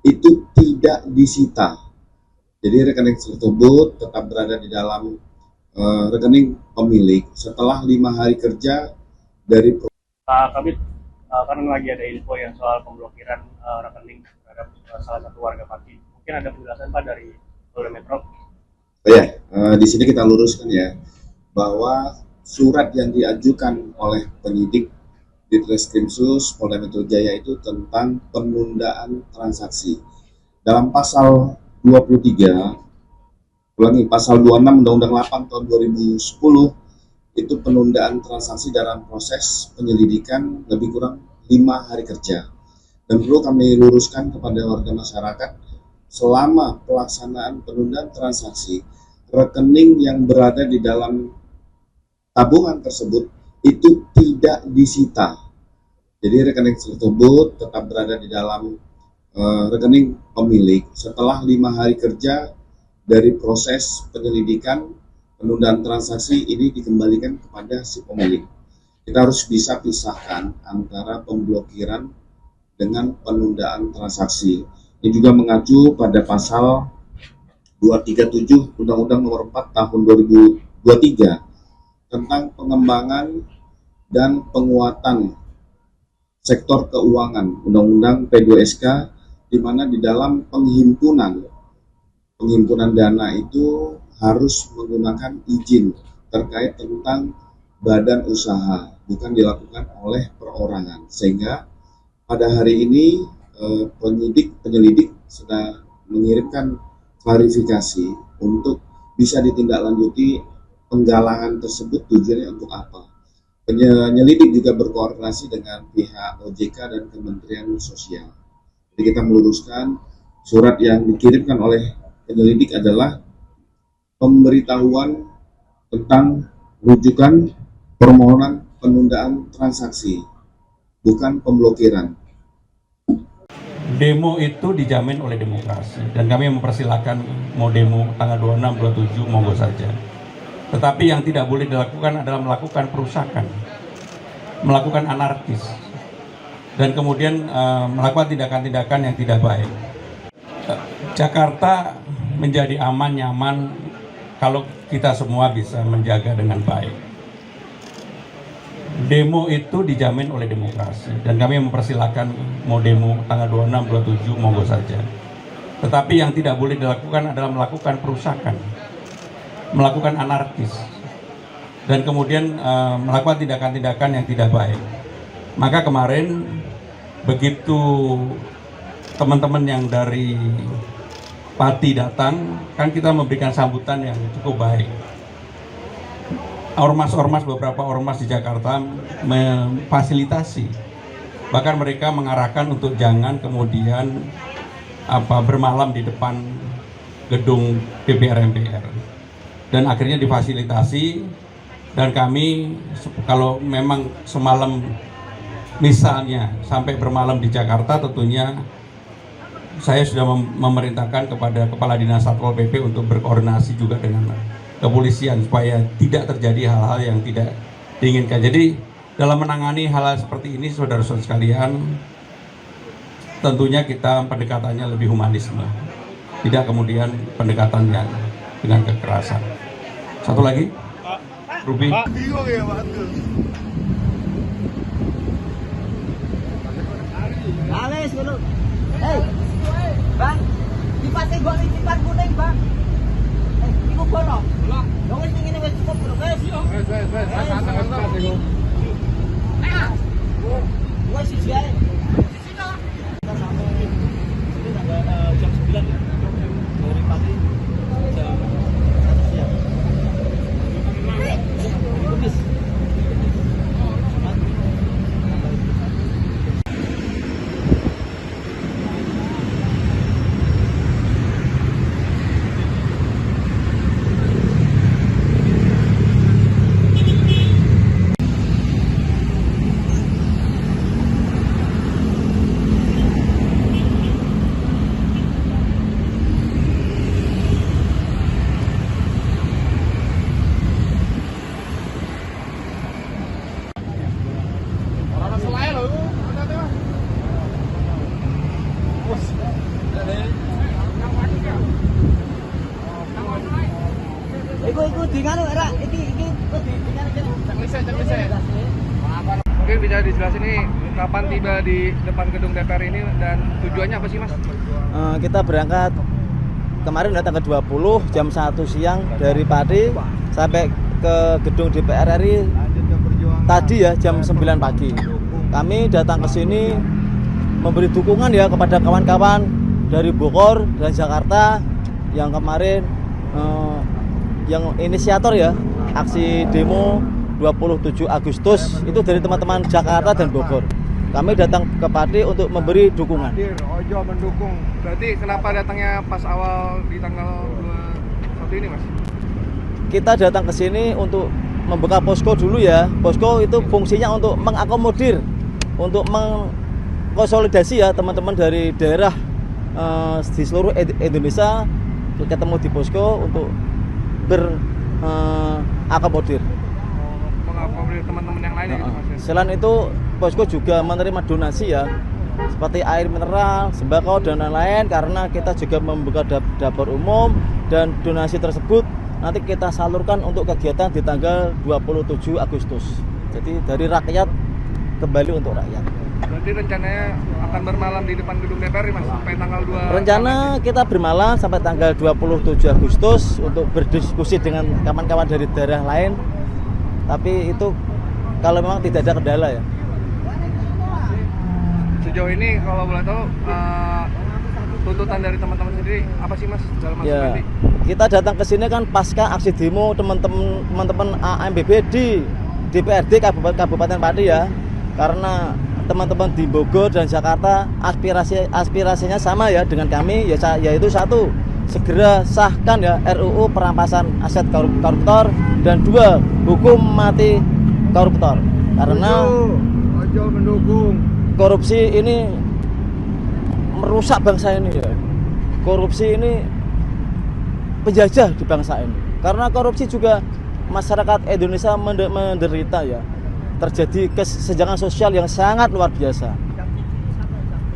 itu tidak disita. Jadi rekening tersebut tetap berada di dalam rekening pemilik setelah 5 hari kerja dari Pak Kabit, kan lagi ada info yang soal pemblokiran rekening terhadap salah satu warga Pati. Mungkin ada penjelasan Pak dari Polda Metro? Di sini kita luruskan ya bahwa surat yang diajukan oleh penyidik di Treskrimsus Polda Metro Jaya itu tentang penundaan transaksi. Dalam pasal 23, pasal 26 Undang-Undang 8 tahun 2010 itu penundaan transaksi dalam proses penyelidikan lebih kurang 5 hari kerja. Dan perlu kami luruskan kepada warga masyarakat, selama pelaksanaan penundaan transaksi, rekening yang berada di dalam tabungan tersebut itu tidak disita. Jadi rekening tersebut tetap berada di dalam rekening pemilik setelah 5 hari kerja dari proses penyelidikan. Penundaan transaksi ini dikembalikan kepada si pemilik. Kita harus bisa pisahkan antara pemblokiran dengan penundaan transaksi. Ini juga mengacu pada pasal 237 Undang-Undang Nomor 4 Tahun 2023 tentang pengembangan dan penguatan sektor keuangan, Undang-Undang P2SK, di mana di dalam penghimpunan dana itu harus menggunakan izin terkait tentang badan usaha, bukan dilakukan oleh perorangan. Sehingga pada hari ini penyelidik sudah mengirimkan klarifikasi untuk bisa ditindaklanjuti penggalangan tersebut tujuannya untuk apa. Penyelidik juga berkoordinasi dengan pihak OJK dan Kementerian Sosial. Jadi kita meluruskan surat yang dikirimkan oleh penyelidik adalah pemberitahuan tentang rujukan permohonan penundaan transaksi, bukan pemblokiran. Demo itu dijamin oleh demokrasi dan kami mempersilahkan mau demo tanggal 26, 27 monggo saja. Tetapi yang tidak boleh dilakukan adalah melakukan perusakan, melakukan anarkis, dan kemudian melakukan tindakan-tindakan yang tidak baik. Jakarta menjadi aman, nyaman kalau kita semua bisa menjaga dengan baik. Demo itu dijamin oleh demokrasi dan kami mempersilahkan mau demo tanggal 26, 27 monggo saja. Tetapi yang tidak boleh dilakukan adalah melakukan perusakan, melakukan anarkis, dan kemudian melakukan tindakan-tindakan yang tidak baik. Maka kemarin begitu teman-teman yang dari Pati datang, kan kita memberikan sambutan yang cukup baik. Beberapa ormas di Jakarta memfasilitasi, bahkan mereka mengarahkan untuk jangan kemudian bermalam di depan gedung DPR MPR, dan akhirnya difasilitasi. Dan kami kalau memang semalam misalnya sampai bermalam di Jakarta, tentunya saya sudah memerintahkan kepada Kepala Dinas Satpol PP untuk berkoordinasi juga dengan kepolisian supaya tidak terjadi hal-hal yang tidak diinginkan. Jadi dalam menangani hal-hal seperti ini, saudara-saudara sekalian, tentunya kita pendekatannya lebih humanisme, tidak kemudian pendekatan yang dengan kekerasan. Satu lagi, Ruby. Bingung ya Pak. Alis dulu. Hei, Bang, dipatih gua nih cipat kuning, Bang. Iku bono. Lah, wis ngene wis cukup, Bro. Wis. Wis. Santai-santai iku. Nah. Wis siji ae. Siji to. Ini tanggal jam 9 ya. Dari pagi jam 1 siang. Kamis. iku di nganu era iki kok di nganu kene. Mungkin bisa dijelasin nih kapan tiba di depan gedung DPR ini dan tujuannya apa sih Mas? Kita berangkat kemarin udah tanggal 20 jam 1 siang dari Pati sampai ke gedung DPR RI tadi ya jam 9 pagi. Kami datang ke sini memberi dukungan ya kepada kawan-kawan dari Bogor dan Jakarta yang kemarin yang inisiator ya aksi demo 27 Agustus itu dari teman-teman Jakarta dan Bogor. Kami datang ke Pati untuk memberi dukungan. Ojo mendukung. Berarti kenapa datangnya pas awal di tanggal 21 ini Mas? Kita datang ke sini untuk membuka posko dulu ya. Posko itu fungsinya untuk mengakomodir, untuk mengkonsolidasi ya teman-teman dari daerah di seluruh Indonesia ketemu di posko untuk berakomodir. Mengakomodir teman-teman yang lain gitu Mas. Selain itu posko juga menerima donasi ya seperti air mineral, sembako dan lain-lain karena kita juga membuka dapur umum dan donasi tersebut nanti kita salurkan untuk kegiatan di tanggal 27 Agustus. Jadi dari rakyat kembali untuk rakyat. Berarti rencananya akan bermalam di depan gedung DPR Mas sampai tanggal 2. Rencana kita bermalam sampai tanggal 27 Agustus untuk berdiskusi dengan kawan-kawan dari daerah lain. Tapi itu kalau memang tidak ada kendala ya. Sejauh ini kalau boleh tahu tuntutan dari teman-teman sendiri apa sih Mas dalam aksi Ya, nanti? kita datang ke sini kan pasca aksi demo teman-teman AMBB di DPRD Kabupaten Pati ya. Karena teman-teman di Bogor dan Jakarta aspirasinya sama ya dengan kami yaitu satu, segera sahkan ya RUU perampasan aset koruptor dan dua, hukum mati koruptor. Karena Ojo mendukung. korupsi ini merusak bangsa ini ya. Korupsi ini penjajah di bangsa ini. Karena korupsi juga masyarakat Indonesia menderita ya. Terjadi kesenjangan sosial yang sangat luar biasa.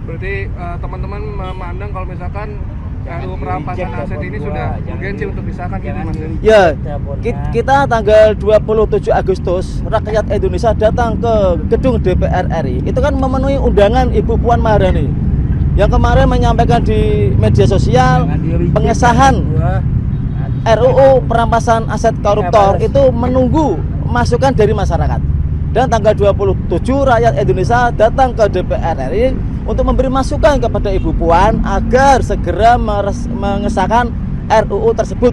Berarti teman-teman memandang kalau misalkan RUU perampasan aset ini sudah urgensi untuk disahkan gitu Mas. Ya, kita tanggal 27 Agustus rakyat Indonesia datang ke gedung DPR RI. Itu kan memenuhi undangan Ibu Puan Maharani yang kemarin menyampaikan di media sosial pengesahan RUU perampasan aset koruptor itu menunggu masukan dari masyarakat. Dan tanggal 27 rakyat Indonesia datang ke DPR RI untuk memberi masukan kepada Ibu Puan agar segera mengesahkan RUU tersebut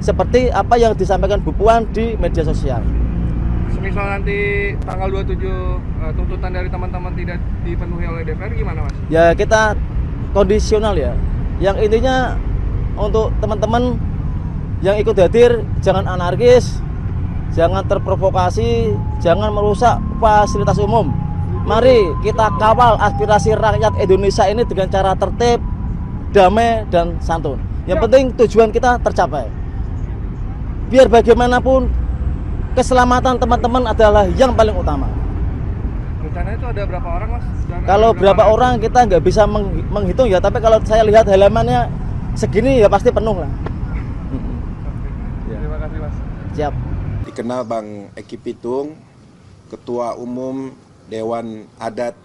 seperti apa yang disampaikan Bu Puan di media sosial. Semisal nanti tanggal 27 tuntutan dari teman-teman tidak dipenuhi oleh DPR gimana Mas? Ya kita kondisional ya. Yang intinya untuk teman-teman yang ikut hadir jangan anarkis, jangan terprovokasi, jangan merusak fasilitas umum. Mari kita kawal aspirasi rakyat Indonesia ini dengan cara tertib, damai dan santun. Yang penting tujuan kita tercapai. Biar bagaimanapun keselamatan teman-teman adalah yang paling utama. Rencananya itu ada berapa orang Mas? Kalau berapa orang kita nggak bisa menghitung ya, tapi kalau saya lihat halamannya segini ya pasti penuh lah. Terima kasih Mas. Siap. Dikenal Bang Eki Pitung, Ketua Umum Dewan Adat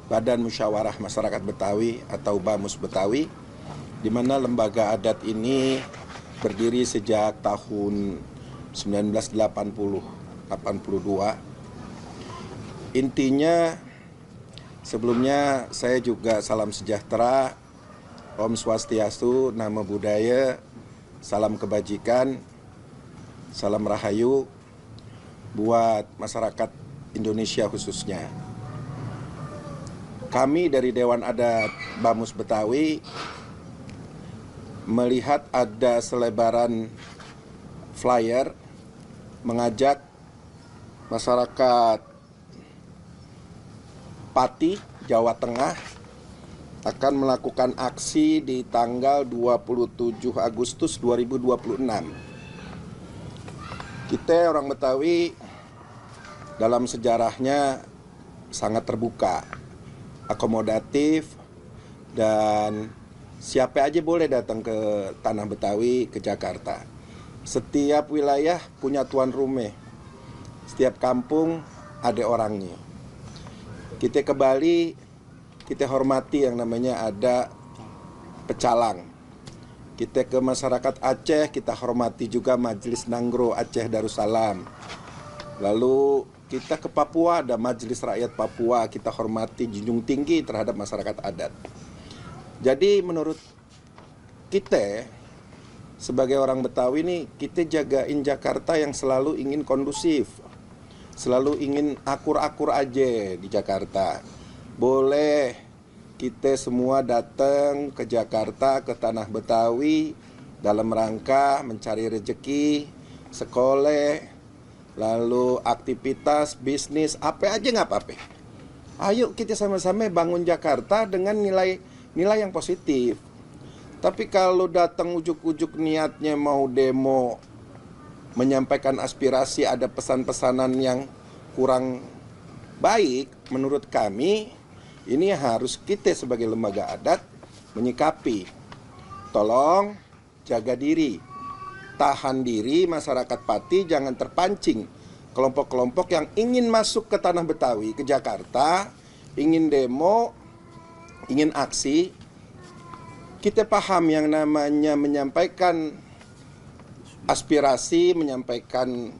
Badan Musyawarah Masyarakat Betawi atau BAMUS Betawi, di mana lembaga adat ini berdiri sejak tahun 1982. Intinya sebelumnya saya juga salam sejahtera, Om Swastiastu, Namo Buddhaya, salam kebajikan, salam rahayu buat masyarakat Indonesia khususnya. Kami dari Dewan Adat BAMUS Betawi melihat ada selebaran flyer mengajak masyarakat Pati, Jawa Tengah akan melakukan aksi di tanggal 27 Agustus 2026. Kita orang Betawi dalam sejarahnya sangat terbuka, akomodatif, dan siapa aja boleh datang ke tanah Betawi, ke Jakarta. Setiap wilayah punya tuan rumah. Setiap kampung ada orangnya. Kita ke Bali, kita hormati yang namanya ada pecalang. Kita ke masyarakat Aceh, kita hormati juga Majelis Nanggro Aceh Darussalam. Lalu kita ke Papua, ada Majelis Rakyat Papua, kita hormati, junjung tinggi terhadap masyarakat adat. Jadi menurut kita sebagai orang Betawi nih, kita jagain Jakarta yang selalu ingin kondusif, selalu ingin akur-akur aja di Jakarta. Boleh kita semua datang ke Jakarta, ke tanah Betawi dalam rangka mencari rezeki, sekolah, lalu aktivitas, bisnis, apa aja nggak apa-apa. Ayo kita sama-sama bangun Jakarta dengan nilai yang positif. Tapi kalau datang ujuk-ujuk niatnya mau demo, menyampaikan aspirasi, ada pesan-pesanan yang kurang baik, menurut kami ini harus kita sebagai lembaga adat menyikapi. Tolong jaga diri, tahan diri masyarakat Pati, jangan terpancing kelompok-kelompok yang ingin masuk ke tanah Betawi, ke Jakarta, ingin demo, ingin aksi. Kita paham yang namanya menyampaikan aspirasi, menyampaikan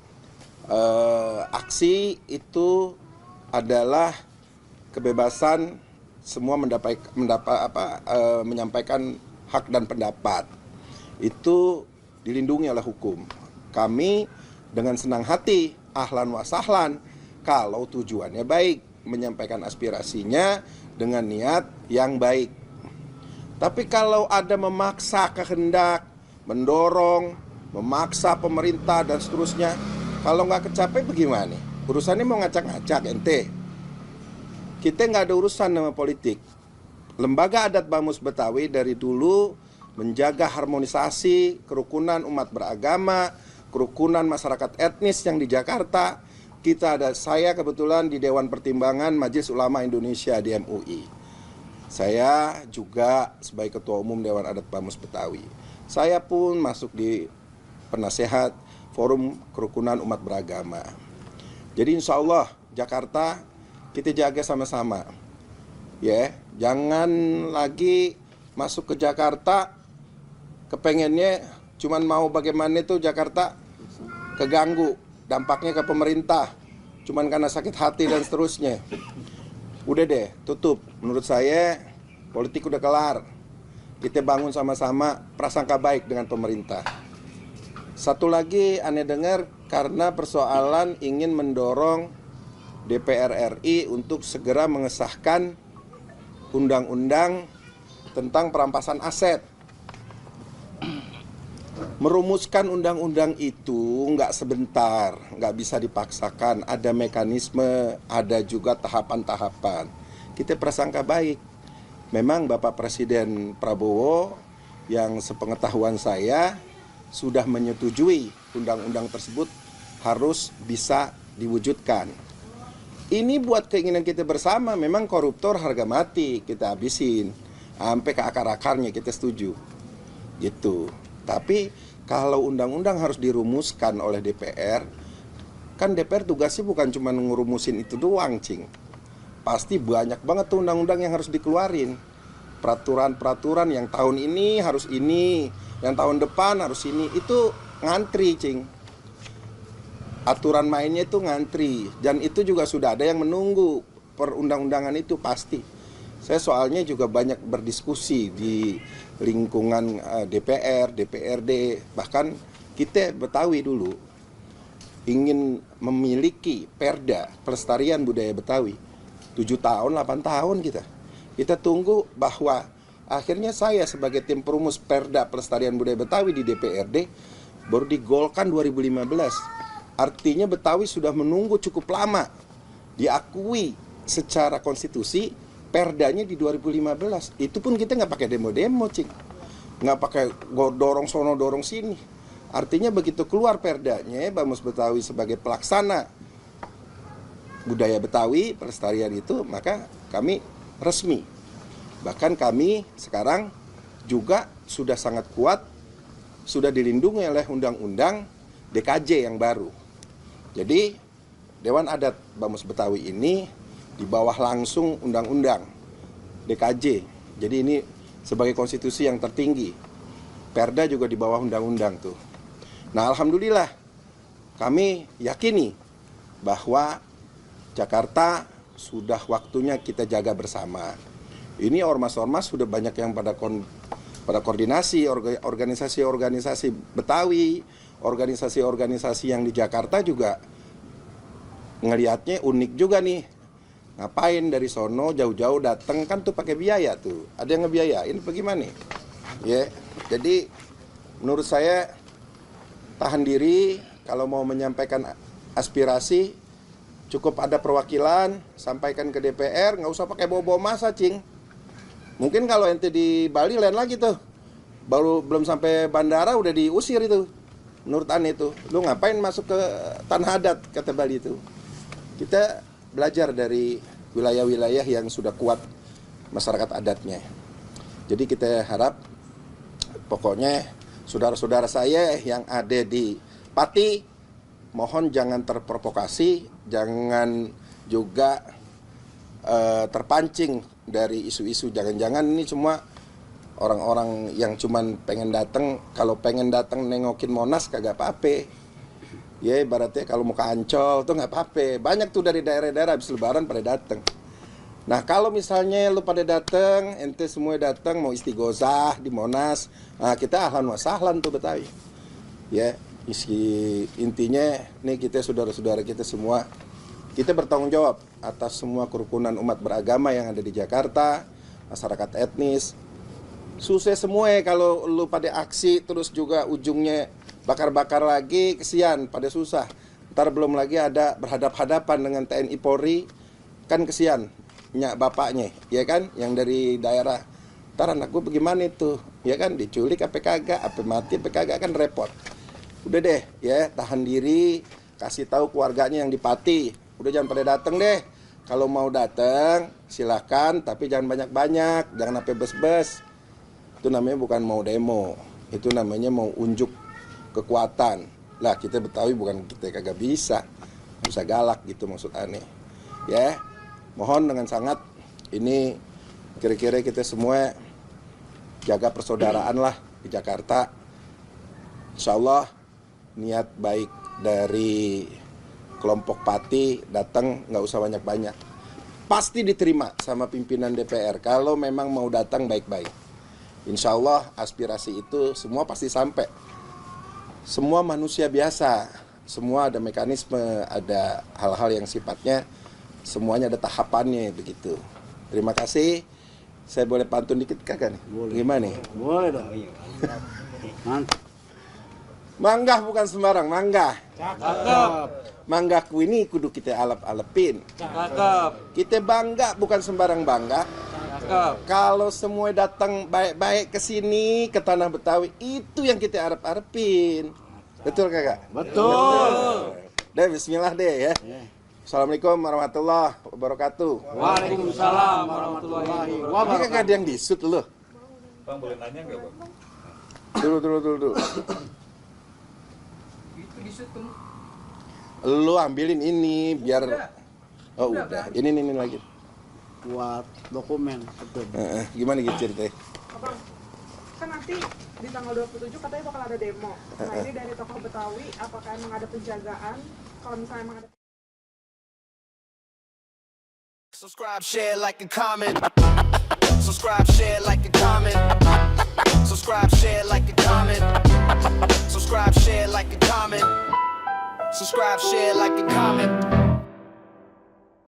aksi itu adalah kebebasan semua menyampaikan hak dan pendapat. Itu dilindungi oleh hukum. Kami dengan senang hati, ahlan wa sahlan, kalau tujuannya baik, menyampaikan aspirasinya dengan niat yang baik. Tapi kalau ada memaksa kehendak, mendorong, memaksa pemerintah dan seterusnya, kalau nggak kecapai bagaimana? Urusannya mau ngacak-ngacak ente. Kita nggak ada urusan sama politik. Lembaga Adat Bamus Betawi dari dulu menjaga harmonisasi, kerukunan umat beragama, kerukunan masyarakat etnis yang di Jakarta. Saya kebetulan di Dewan Pertimbangan Majelis Ulama Indonesia di MUI. Saya juga sebagai Ketua Umum Dewan Adat Bamus Betawi. Saya pun masuk di penasehat Forum Kerukunan Umat Beragama. Jadi insya Allah Jakarta kita jaga sama-sama. Ya, jangan lagi masuk ke Jakarta kepengennya cuman mau bagaimana itu Jakarta keganggu, dampaknya ke pemerintah, cuman karena sakit hati dan seterusnya. Udah deh, tutup. Menurut saya politik udah kelar. Kita bangun sama-sama prasangka baik dengan pemerintah. Satu lagi aneh dengar karena persoalan ingin mendorong DPR RI untuk segera mengesahkan undang-undang tentang perampasan aset. Merumuskan undang-undang itu nggak sebentar, nggak bisa dipaksakan, ada mekanisme, ada juga tahapan-tahapan. Kita prasangka baik. Memang Bapak Presiden Prabowo yang sepengetahuan saya sudah menyetujui undang-undang tersebut harus bisa diwujudkan. Ini buat keinginan kita bersama, memang koruptor harga mati kita habisin. Sampai ke akar-akarnya kita setuju. Gitu. Tapi kalau undang-undang harus dirumuskan oleh DPR, kan DPR tugasnya bukan cuma ngurumusin itu doang, Cing. Pasti banyak banget tuh undang-undang yang harus dikeluarin. Peraturan-peraturan yang tahun ini harus ini, yang tahun depan harus ini, itu ngantri, Cing. Aturan mainnya itu ngantri, dan itu juga sudah ada yang menunggu perundang-undangan itu pasti. Saya soalnya juga banyak berdiskusi di lingkungan DPR, DPRD, bahkan kita Betawi dulu ingin memiliki perda pelestarian budaya Betawi. 7 tahun, 8 tahun kita tunggu bahwa akhirnya saya sebagai tim perumus perda pelestarian budaya Betawi di DPRD baru digolkan 2015. Artinya Betawi sudah menunggu cukup lama diakui secara konstitusi perdanya di 2015. Itu pun kita nggak pakai demo-demo, Cik. Nggak pakai dorong sono, dorong sini. Artinya begitu keluar perdanya, Bamus Betawi sebagai pelaksana budaya Betawi, pelestarian itu, maka kami resmi. Bahkan kami sekarang juga sudah sangat kuat, sudah dilindungi oleh undang-undang DKJ yang baru. Jadi Dewan Adat Bamus Betawi ini di bawah langsung undang-undang DKJ. Jadi ini sebagai konstitusi yang tertinggi. Perda juga di bawah undang-undang tuh. Nah, alhamdulillah kami yakini bahwa Jakarta sudah waktunya kita jaga bersama. Ini ormas-ormas sudah banyak yang pada koordinasi, organisasi-organisasi Betawi, organisasi-organisasi yang di Jakarta juga ngelihatnya unik juga nih. Ngapain dari sono jauh-jauh datang, kan tuh pakai biaya tuh. Ada yang ngebiayain bagaimana? Ya, jadi menurut saya tahan diri kalau mau menyampaikan aspirasi, cukup ada perwakilan, sampaikan ke DPR, nggak usah pakai bawa-bawa massa, cing. Mungkin kalau ente di Bali lain lagi tuh, baru belum sampai bandara udah diusir itu. Menurut Ane itu, lu ngapain masuk ke tanah adat, kata Bali itu. Kita belajar dari wilayah-wilayah yang sudah kuat masyarakat adatnya. Jadi kita harap, pokoknya saudara-saudara saya yang ada di Pati, mohon jangan terprovokasi, jangan juga terpancing dari isu-isu. Jangan-jangan ini semua orang-orang yang cuman pengen datang, kalau pengen datang nengokin Monas kagak apa-apa. Ya ibaratnya kalau mau ke Ancol tuh nggak apa-apa. Banyak tuh dari daerah-daerah habis lebaran pada datang. Nah kalau misalnya lu pada datang, ente semua datang mau istighosah di Monas, nah kita ahlan wa sahlan tuh Betawi. Ya, intinya nih kita saudara-saudara kita semua, kita bertanggung jawab atas semua kerukunan umat beragama yang ada di Jakarta, masyarakat etnis. Susah semua ya kalau lu pada aksi terus juga ujungnya bakar-bakar lagi, kesian pada susah. Ntar belum lagi ada berhadap-hadapan dengan TNI Polri, kan kesian. Nyak bapaknya, ya kan, yang dari daerah. Ntar anak gue bagaimana itu, ya kan, diculik apa kagak, apa mati apa kagak, kan repot. Udah deh, ya tahan diri, kasih tahu keluarganya yang di Pati, udah jangan pada dateng deh. Kalau mau dateng silakan, tapi jangan banyak-banyak, jangan sampai bes-bes. Itu namanya bukan mau demo, itu namanya mau unjuk kekuatan. Lah kita Betawi bukan kita kagak bisa galak gitu maksud aneh, ya. Mohon dengan sangat ini kira-kira kita semua jaga persaudaraan lah di Jakarta. Insya Allah niat baik dari kelompok Pati datang nggak usah banyak-banyak. Pasti diterima sama pimpinan DPR kalau memang mau datang baik-baik. Insya Allah aspirasi itu semua pasti sampai. Semua manusia biasa, semua ada mekanisme, ada hal-hal yang sifatnya semuanya ada tahapannya begitu. Terima kasih. Saya boleh pantun dikit kagak nih? Boleh. Gimana nih? Boleh dong. Mantap. Manggah bukan sembarang manggah. Cakep. Manggaku ini kudu kita alep-alepin. Cakep. Kita bangga bukan sembarang bangga. Cakep. Kalau semua datang baik-baik ke sini, ke tanah Betawi, itu yang kita arep-arepin. Betul kagak? Betul. Deh, bismillah deh ya. Assalamualaikum warahmatullahi wabarakatuh. Waalaikumsalam warahmatullahi Ini wabarakatuh. kagak ada yang disut loh. Bang boleh nanya nggak bang? Dulu. Itu disut tuh. Lu ambilin ini biar. Oh udah. Ini lagi. Buat dokumen. Betul. Gimana gitu ceritanya? Abang, kan nanti di tanggal 27 katanya bakal ada demo. Nah ini dari tokoh Betawi, apakah emang ada penjagaan? Kalau misalnya emang ada Subscribe, share, like, and comment. Subscribe, share, like, and comment. Subscribe, share, like, and comment. Subscribe, share, like, and comment. Subscribe, share, like, and comment.